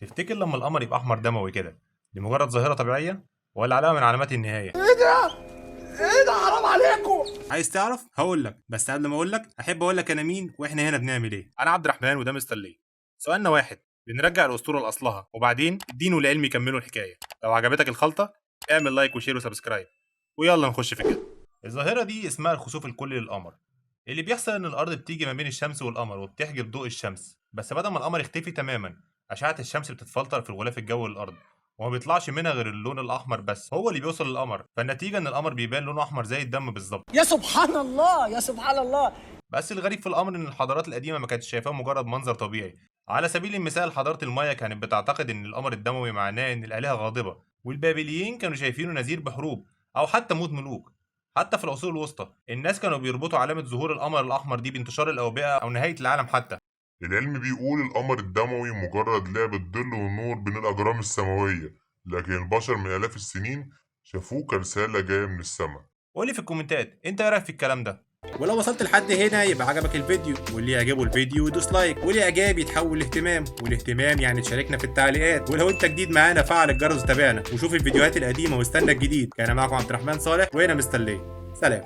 تفتكر لما القمر يبقى احمر دموي كده دي مجرد ظاهره طبيعيه ولا علامه من علامات النهايه؟ ايه ده حرام عليكم. عايز تعرف؟ هقول لك، بس قبل ما اقول لك احب اقول لك انا مين واحنا هنا بنعمل ايه. انا عبد الرحمن وده مستر ليه. سؤالنا واحد، بنرجع الاسطوره لاصلها وبعدين الدين والعلم يكملوا الحكايه. لو عجبتك الخلطه اعمل لايك وشير وسبسكرايب ويلا نخش في كده. الظاهره دي اسمها الخسوف الكلي للقمر. اللي بيحصل ان الارض بتيجي ما بين الشمس والقمر وبتحجب ضوء الشمس، بس بدل ما القمر يختفي تماما اشعه الشمس بتتفلتر في الغلاف الجوي للارض وما بيطلعش منها غير اللون الاحمر بس هو اللي بيوصل للقمر، فالنتيجه ان القمر بيبان لونه احمر زي الدم بالظبط. يا سبحان الله يا سبحان الله. بس الغريب في الامر ان الحضارات القديمه ما كانتش شايفاه مجرد منظر طبيعي. على سبيل المثال حضاره المايا كانت بتعتقد ان القمر الدموي معناه ان الالهه غاضبه، والبابليين كانوا شايفينه نذير بحروب او حتى موت ملوك. حتى في العصور الوسطى الناس كانوا بيربطوا علامه ظهور القمر الاحمر دي بانتشار الاوبئه او نهايه العالم حتى. العلم بيقول القمر الدموي مجرد لعبة ظل والنور بين الأجرام السماوية، لكن البشر من آلاف السنين شافوه كرسالة جاية من السماء. قولي في الكومنتات انت ايه رايك في الكلام ده. ولو وصلت لحد هنا يبقى عجبك الفيديو، واللي يعجبه الفيديو يدوس لايك، والاعجاب يتحول لاهتمام، والاهتمام يعني تشاركنا في التعليقات. ولو انت جديد معانا فعل الجرس وتابعنا وشوف الفيديوهات القديمه واستنى الجديد. كان معكم عبد الرحمن صالح وهنا مستليه. سلام.